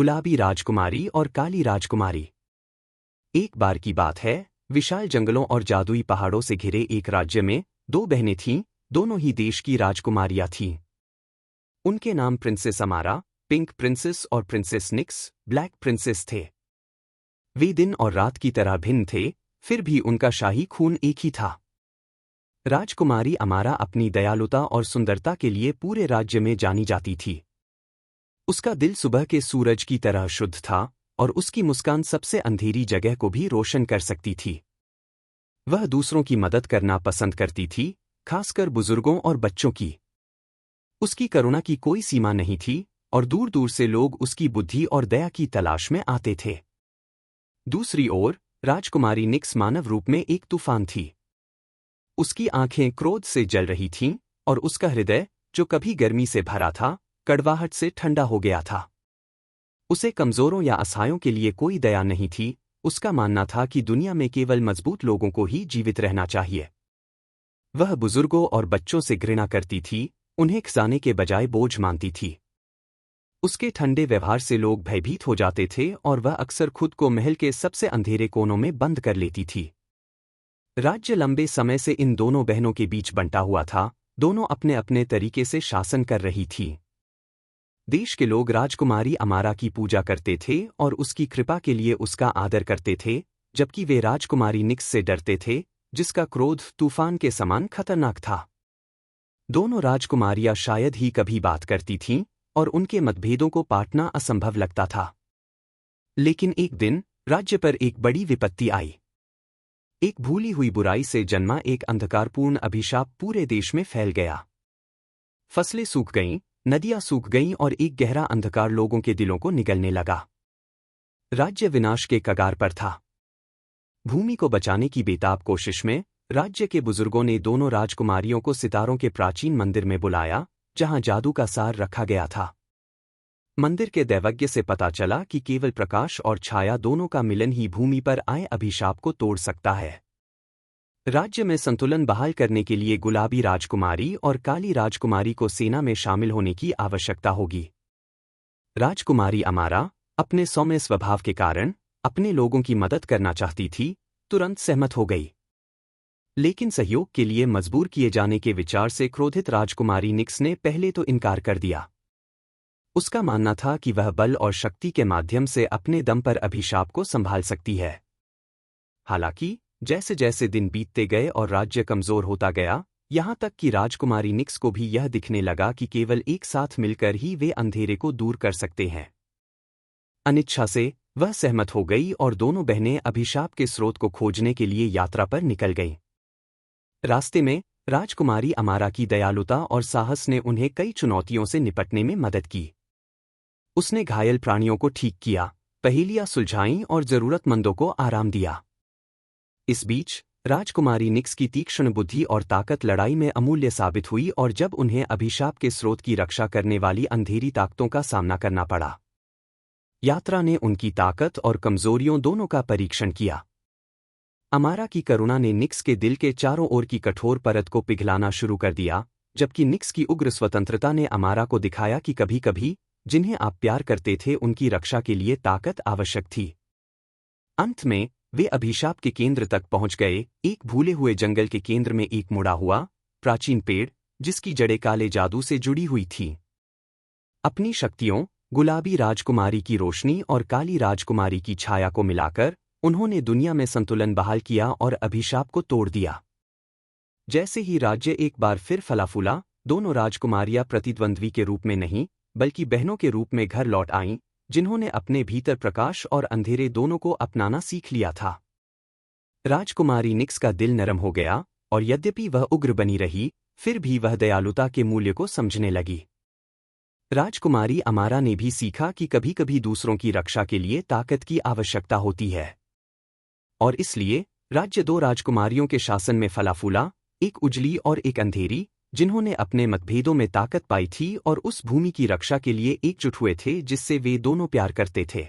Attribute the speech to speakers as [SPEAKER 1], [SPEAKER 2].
[SPEAKER 1] गुलाबी राजकुमारी और काली राजकुमारी। एक बार की बात है, विशाल जंगलों और जादुई पहाड़ों से घिरे एक राज्य में दो बहनें थीं, दोनों ही देश की राजकुमारियां थीं। उनके नाम प्रिंसेस अमारा, पिंक प्रिंसेस और प्रिंसेस निक्स, ब्लैक प्रिंसेस थे। वे दिन और रात की तरह भिन्न थे, फिर भी उनका शाही खून एक ही था। राजकुमारी अमारा अपनी दयालुता और सुंदरता के लिए पूरे राज्य में जानी जाती थी। उसका दिल सुबह के सूरज की तरह शुद्ध था और उसकी मुस्कान सबसे अंधेरी जगह को भी रोशन कर सकती थी। वह दूसरों की मदद करना पसंद करती थी, खासकर बुजुर्गों और बच्चों की। उसकी करुणा की कोई सीमा नहीं थी और दूर दूर से लोग उसकी बुद्धि और दया की तलाश में आते थे। दूसरी ओर, राजकुमारी निक्स मानव रूप में एक तूफान थी। उसकी आंखें क्रोध से जल रही थीं और उसका हृदय, जो कभी गर्मी से भरा था, कड़वाहट से ठंडा हो गया था। उसे कमजोरों या असहायों के लिए कोई दया नहीं थी। उसका मानना था कि दुनिया में केवल मजबूत लोगों को ही जीवित रहना चाहिए। वह बुजुर्गों और बच्चों से घृणा करती थी, उन्हें खजाने के बजाय बोझ मानती थी। उसके ठंडे व्यवहार से लोग भयभीत हो जाते थे और वह अक्सर खुद को महल के सबसे अंधेरे कोनों में बंद कर लेती थी। राज्य लंबे समय से इन दोनों बहनों के बीच बंटा हुआ था, दोनों अपने अपने तरीके से शासन कर रही थीं। देश के लोग राजकुमारी अमारा की पूजा करते थे और उसकी कृपा के लिए उसका आदर करते थे, जबकि वे राजकुमारी निक्स से डरते थे, जिसका क्रोध तूफान के समान खतरनाक था। दोनों राजकुमारियां शायद ही कभी बात करती थीं और उनके मतभेदों को पाटना असंभव लगता था। लेकिन एक दिन राज्य पर एक बड़ी विपत्ति आई। एक भूली हुई बुराई से जन्मा एक अंधकारपूर्ण अभिशाप पूरे देश में फैल गया। फसलें सूख गईं, नदियां सूख गईं और एक गहरा अंधकार लोगों के दिलों को निगलने लगा। राज्य विनाश के कगार पर था। भूमि को बचाने की बेताब कोशिश में राज्य के बुजुर्गों ने दोनों राजकुमारियों को सितारों के प्राचीन मंदिर में बुलाया, जहां जादू का सार रखा गया था। मंदिर के दैवज्ञ से पता चला कि केवल प्रकाश और छाया दोनों का मिलन ही भूमि पर आए अभिशाप को तोड़ सकता है। राज्य में संतुलन बहाल करने के लिए गुलाबी राजकुमारी और काली राजकुमारी को सेना में शामिल होने की आवश्यकता होगी। राजकुमारी अमारा, अपने सौम्य स्वभाव के कारण, अपने लोगों की मदद करना चाहती थी, तुरंत सहमत हो गई। लेकिन सहयोग के लिए मजबूर किए जाने के विचार से क्रोधित राजकुमारी निक्स ने पहले तो इनकार कर दिया। उसका मानना था कि वह बल और शक्ति के माध्यम से अपने दम पर अभिशाप को संभाल सकती है। हालांकि जैसे जैसे दिन बीतते गए और राज्य कमजोर होता गया, यहां तक कि राजकुमारी निक्स को भी यह दिखने लगा कि केवल एक साथ मिलकर ही वे अंधेरे को दूर कर सकते हैं। अनिच्छा से वह सहमत हो गई और दोनों बहनें अभिशाप के स्रोत को खोजने के लिए यात्रा पर निकल गईं। रास्ते में राजकुमारी अमारा की दयालुता और साहस ने उन्हें कई चुनौतियों से निपटने में मदद की। उसने घायल प्राणियों को ठीक किया, पहेलियां सुलझाईं और जरूरतमंदों को आराम दिया। इस बीच राजकुमारी निक्स की तीक्ष्ण बुद्धि और ताकत लड़ाई में अमूल्य साबित हुई और जब उन्हें अभिशाप के स्रोत की रक्षा करने वाली अंधेरी ताकतों का सामना करना पड़ा। यात्रा ने उनकी ताकत और कमजोरियों दोनों का परीक्षण किया। अमारा की करुणा ने निक्स के दिल के चारों ओर की कठोर परत को पिघलाना शुरू कर दिया, जबकि निक्स की उग्र स्वतंत्रता ने अमारा को दिखाया कि कभी-कभी जिन्हें आप प्यार करते थे उनकी रक्षा के लिए ताकत आवश्यक थी। अंत में वे अभिशाप के केंद्र तक पहुंच गए, एक भूले हुए जंगल के केंद्र में एक मुड़ा हुआ प्राचीन पेड़, जिसकी जड़ें काले जादू से जुड़ी हुई थीं। अपनी शक्तियों, गुलाबी राजकुमारी की रोशनी और काली राजकुमारी की छाया को मिलाकर उन्होंने दुनिया में संतुलन बहाल किया और अभिशाप को तोड़ दिया। जैसे ही राज्य एक बार फिर फला फूला, दोनों राजकुमारियां प्रतिद्वंद्वी के रूप में नहीं, बल्कि बहनों के रूप में घर लौट आईं, जिन्होंने अपने भीतर प्रकाश और अंधेरे दोनों को अपनाना सीख लिया था। राजकुमारी निक्स का दिल नरम हो गया और यद्यपि वह उग्र बनी रही, फिर भी वह दयालुता के मूल्य को समझने लगी। राजकुमारी अमारा ने भी सीखा कि कभी-कभी दूसरों की रक्षा के लिए ताकत की आवश्यकता होती है। और इसलिए राज्य दो राजकुमारियों के शासन में फला फूला, एक उजली और एक अंधेरी, जिन्होंने अपने मतभेदों में ताकत पाई थी और उस भूमि की रक्षा के लिए एकजुट हुए थे जिससे वे दोनों प्यार करते थे।